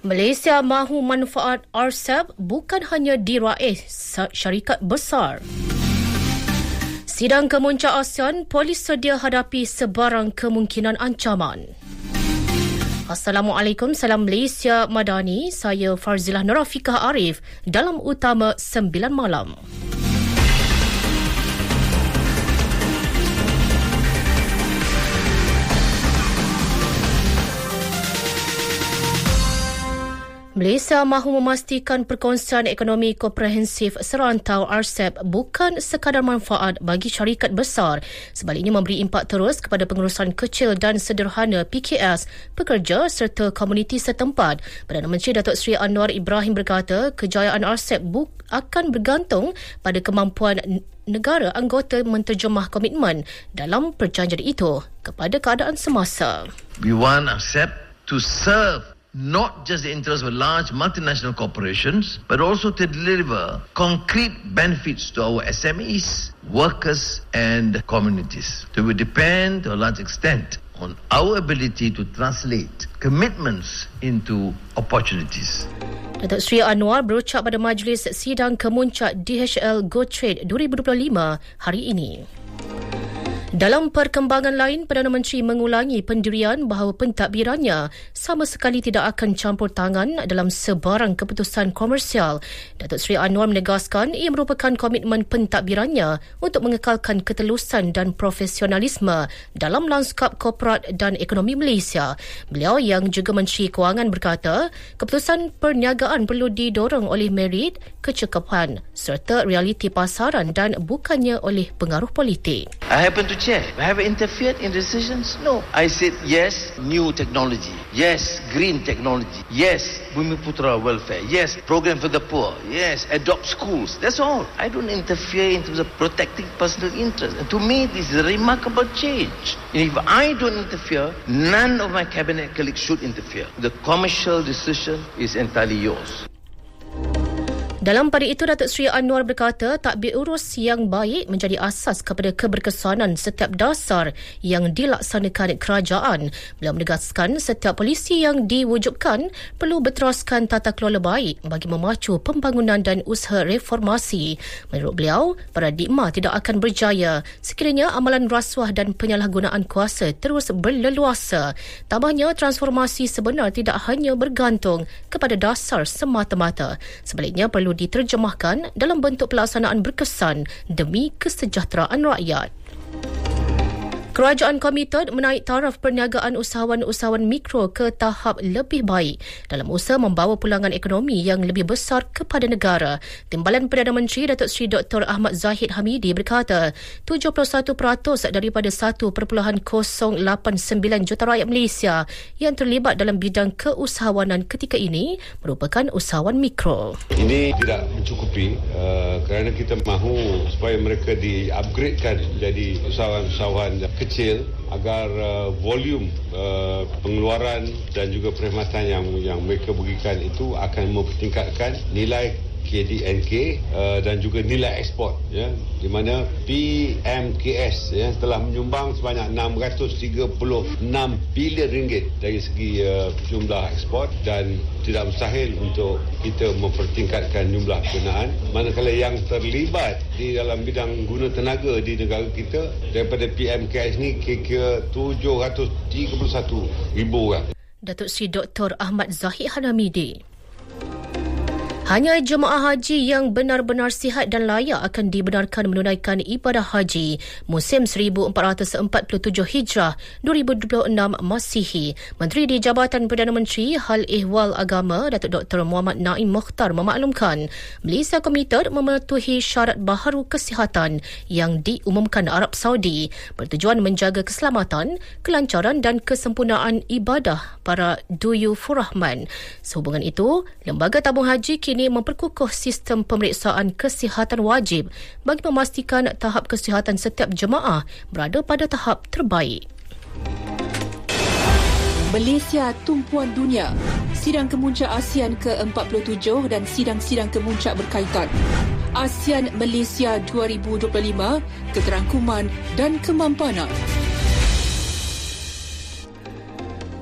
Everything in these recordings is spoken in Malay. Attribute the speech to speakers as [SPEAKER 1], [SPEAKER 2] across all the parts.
[SPEAKER 1] Malaysia mahu manfaat RCEP bukan hanya diraih syarikat besar. Sidang Kemuncak ASEAN, polis sedia hadapi sebarang kemungkinan ancaman. Assalamualaikum, salam Malaysia Madani. Saya Farzilah Nurafikah Arif dalam Utama 9 Malam. Malaysia mahu memastikan perkongsian ekonomi komprehensif serantau RCEP bukan sekadar manfaat bagi syarikat besar, sebaliknya memberi impak terus kepada pengurusan kecil dan sederhana PKS, pekerja serta komuniti setempat. Perdana Menteri Datuk Seri Anwar Ibrahim berkata kejayaan RCEP akan bergantung pada kemampuan negara anggota menterjemah komitmen dalam perjanjian itu kepada keadaan semasa.
[SPEAKER 2] We want RCEP to serve not just the interests of large multinational corporations, but also to deliver concrete benefits to our SMEs, workers and communities. They will depend to a large extent on our ability to translate commitments into opportunities.
[SPEAKER 1] Datuk Seri Anwar berucap pada Majlis Sidang Kemuncak DHL Go Trade 2025 hari ini. Dalam perkembangan lain, Perdana Menteri mengulangi pendirian bahawa pentadbirannya sama sekali tidak akan campur tangan dalam sebarang keputusan komersial. Datuk Seri Anwar menegaskan ia merupakan komitmen pentadbirannya untuk mengekalkan ketelusan dan profesionalisme dalam lanskap korporat dan ekonomi Malaysia. Beliau yang juga Menteri Kewangan berkata, keputusan perniagaan perlu didorong oleh merit, kecekapan serta realiti pasaran dan bukannya oleh pengaruh politik.
[SPEAKER 2] I happen to check. Have I interfered in decisions? No. I said yes, new technology. Yes, green technology. Yes, Bumiputra welfare. Yes, program for the poor. Yes, adopt schools. That's all. I don't interfere in terms of protecting personal interests. And to me, this is a remarkable change. And if I don't interfere, none of my cabinet colleagues should interfere. The commercial decision is entirely yours.
[SPEAKER 1] Dalam pada itu, Datuk Seri Anwar berkata tadbir urus yang baik menjadi asas kepada keberkesanan setiap dasar yang dilaksanakan kerajaan. Beliau menegaskan setiap polisi yang diwujudkan perlu berteraskan tata kelola baik bagi memacu pembangunan dan usaha reformasi. Menurut beliau, paradigma tidak akan berjaya sekiranya amalan rasuah dan penyalahgunaan kuasa terus berleluasa. Tambahnya, transformasi sebenar tidak hanya bergantung kepada dasar semata-mata. Sebaliknya, perlu diterjemahkan dalam bentuk pelaksanaan berkesan demi kesejahteraan rakyat. Kerajaan komited menaik taraf perniagaan usahawan-usahawan mikro ke tahap lebih baik dalam usaha membawa pulangan ekonomi yang lebih besar kepada negara. Timbalan Perdana Menteri Datuk Seri Dr. Ahmad Zahid Hamidi berkata 71% daripada 1.089 juta rakyat Malaysia yang terlibat dalam bidang keusahawanan ketika ini merupakan usahawan mikro.
[SPEAKER 3] Ini tidak mencukupi kerana kita mahu supaya mereka di-upgradekan menjadi usahawan-usahawan kecil agar volume pengeluaran dan juga perkhidmatan yang mereka berikan itu akan mempertingkatkan nilai KDNK dan juga nilai ekspor, ya, di mana PMKS telah menyumbang sebanyak 636 bilion ringgit dari segi jumlah ekspor dan tidak mustahil untuk kita mempertingkatkan jumlah penggunaan, manakala yang terlibat di dalam bidang guna tenaga di negara kita daripada PMKS ni kira-kira 731,000 orang.
[SPEAKER 1] Datuk Seri Dr. Ahmad Zahid Hamidi. Hanya jemaah haji yang benar-benar sihat dan layak akan dibenarkan menunaikan ibadah haji musim 1447 Hijrah 2026 Masihi. Menteri di Jabatan Perdana Menteri Hal Ehwal Agama Datuk Dr. Muhammad Naim Mokhtar memaklumkan Malaysia komited mematuhi syarat baharu kesihatan yang diumumkan Arab Saudi bertujuan menjaga keselamatan, kelancaran dan kesempurnaan ibadah para duyufur rahman. Sehubungan itu, Lembaga Tabung Haji kini memperkukuh sistem pemeriksaan kesihatan wajib bagi memastikan tahap kesihatan setiap jemaah berada pada tahap terbaik.
[SPEAKER 4] Malaysia tumpuan dunia. Sidang Kemuncak ASEAN ke-47 dan sidang-sidang kemuncak berkaitan. ASEAN Malaysia 2025, keterangkuman dan kemampanan.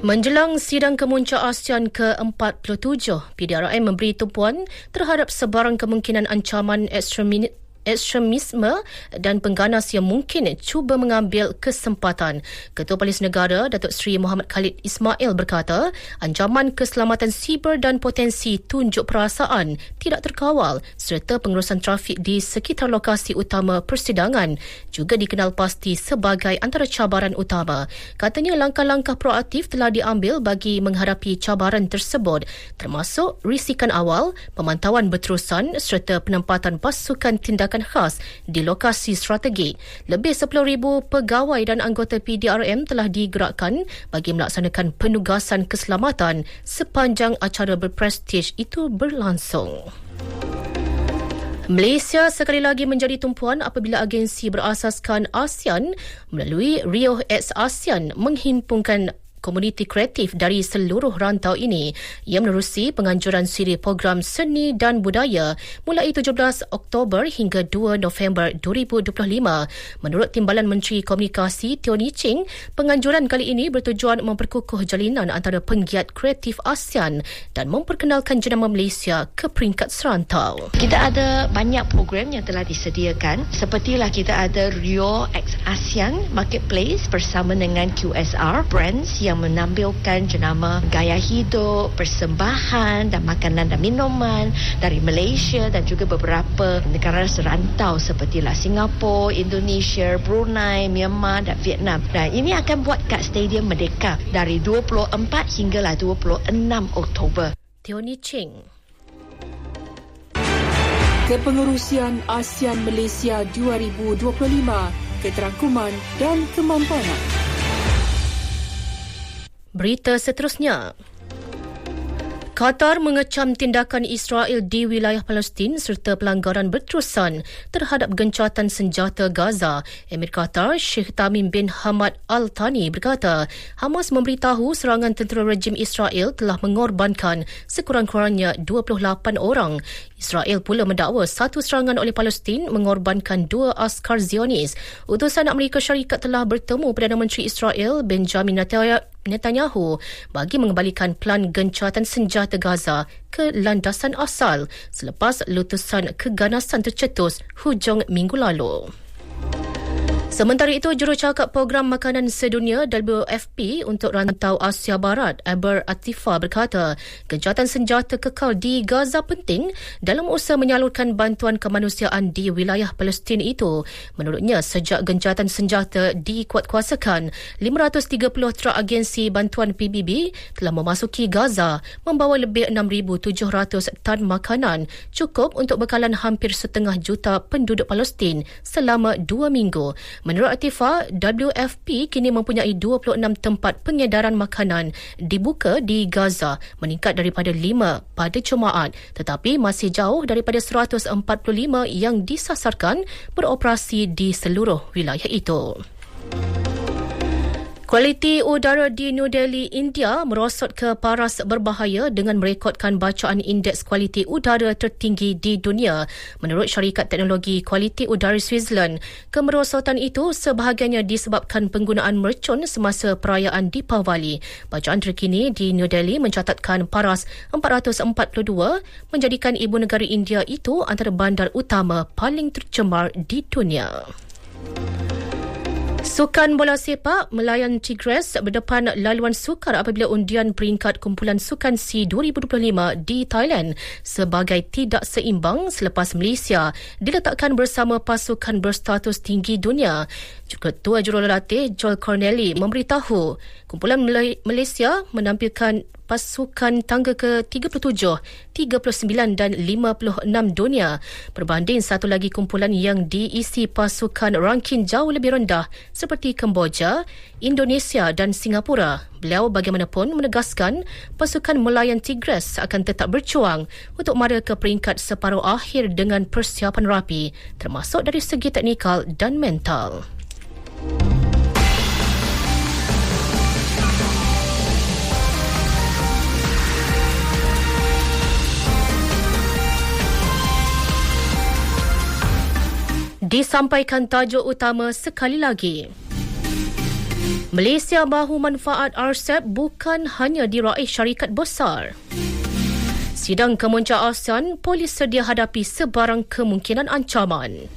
[SPEAKER 1] Menjelang sidang kemuncak ASEAN ke-47, PDRM memberi tumpuan terhadap sebarang kemungkinan ancaman ekstremisme dan pengganas yang mungkin cuba mengambil kesempatan. Ketua Polis Negara Datuk Seri Muhammad Khalid Ismail berkata, ancaman keselamatan siber dan potensi tunjuk perasaan tidak terkawal serta pengurusan trafik di sekitar lokasi utama persidangan juga dikenal pasti sebagai antara cabaran utama. Katanya langkah-langkah proaktif telah diambil bagi menghadapi cabaran tersebut, termasuk risikan awal, pemantauan berterusan serta penempatan pasukan tindakan khas di lokasi strategik. Lebih 10,000 pegawai dan anggota PDRM telah digerakkan bagi melaksanakan penugasan keselamatan sepanjang acara berprestij itu berlangsung. Malaysia sekali lagi menjadi tumpuan apabila agensi berasaskan ASEAN melalui Rio X ASEAN menghimpunkan komuniti kreatif dari seluruh rantau ini yang menerusi penganjuran siri program seni dan budaya mulai 17 Oktober hingga 2 November 2025. Menurut Timbalan Menteri Komunikasi Tony Ching, penganjuran kali ini bertujuan memperkukuh jalinan antara penggiat kreatif ASEAN dan memperkenalkan jenama Malaysia ke peringkat serantau.
[SPEAKER 5] Kita ada banyak program yang telah disediakan, sepertilah kita ada Rio X ASEAN Marketplace bersama dengan QSR Brands yang menampilkan jenama gaya hidup, persembahan dan makanan dan minuman dari Malaysia dan juga beberapa negara serantau sepertilah Singapura, Indonesia, Brunei, Myanmar dan Vietnam. Dan ini akan buat kat Stadium Merdeka dari 24 hinggalah 26 Oktober.
[SPEAKER 1] Tony Ching.
[SPEAKER 4] Kepengerusian ASEAN Malaysia 2025, keterangkuman dan kemampanan.
[SPEAKER 1] Berita seterusnya. Qatar mengecam tindakan Israel di wilayah Palestin serta pelanggaran berterusan terhadap gencatan senjata Gaza. Emir Qatar Sheikh Tamim bin Hamad Al Thani berkata, Hamas memberitahu serangan tentera rejim Israel telah mengorbankan sekurang-kurangnya 28 orang. Israel pula mendakwa satu serangan oleh Palestin mengorbankan 2 askar Zionis. Utusan Amerika Syarikat telah bertemu Perdana Menteri Israel Benjamin Netanyahu bagi mengembalikan pelan gencatan senjata Gaza ke landasan asal selepas letusan keganasan tercetus hujung minggu lalu. Sementara itu, jurucakap Program Makanan Sedunia WFP untuk Rantau Asia Barat, Aber Atifa berkata, gencatan senjata kekal di Gaza penting dalam usaha menyalurkan bantuan kemanusiaan di wilayah Palestin itu. Menurutnya, sejak gencatan senjata dikuatkuasakan, 530 truk agensi bantuan PBB telah memasuki Gaza, membawa lebih 6,700 tan makanan, cukup untuk bekalan hampir 1,5 juta penduduk Palestin selama 2 minggu. Menurut Atifa, WFP kini mempunyai 26 tempat pengedaran makanan dibuka di Gaza, meningkat daripada 5 pada Jumaat, tetapi masih jauh daripada 145 yang disasarkan beroperasi di seluruh wilayah itu. Kualiti udara di New Delhi, India merosot ke paras berbahaya dengan merekodkan bacaan indeks kualiti udara tertinggi di dunia. Menurut syarikat teknologi kualiti udara Switzerland, kemerosotan itu sebahagiannya disebabkan penggunaan mercun semasa perayaan Deepavali. Bacaan terkini di New Delhi mencatatkan paras 442 menjadikan ibu negara India itu antara bandar utama paling tercemar di dunia. Sukan bola sepak Melayan Tigres berdepan laluan sukar apabila undian peringkat kumpulan Sukan C 2025 di Thailand sebagai tidak seimbang selepas Malaysia diletakkan bersama pasukan berstatus tinggi dunia. Ketua Jurulatih Joel Corneli memberitahu kumpulan Malaysia menampilkan pasukan tangga ke-37, 39 dan 56 dunia berbanding satu lagi kumpulan yang diisi pasukan ranking jauh lebih rendah seperti Kemboja, Indonesia dan Singapura. Beliau bagaimanapun menegaskan pasukan Melayan Tigres akan tetap berjuang untuk mara ke peringkat separuh akhir dengan persiapan rapi termasuk dari segi teknikal dan mental. Disampaikan tajuk utama sekali lagi. Malaysia mahu manfaat RCEP bukan hanya diraih syarikat besar. Sidang Kemuncak ASEAN, polis sedia hadapi sebarang kemungkinan ancaman.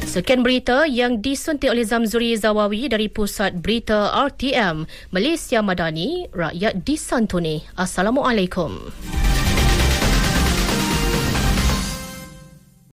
[SPEAKER 1] Sekian berita yang disuntik oleh Zamzuri Zawawi dari Pusat Berita RTM, Malaysia Madani, rakyat disantuni. Assalamualaikum.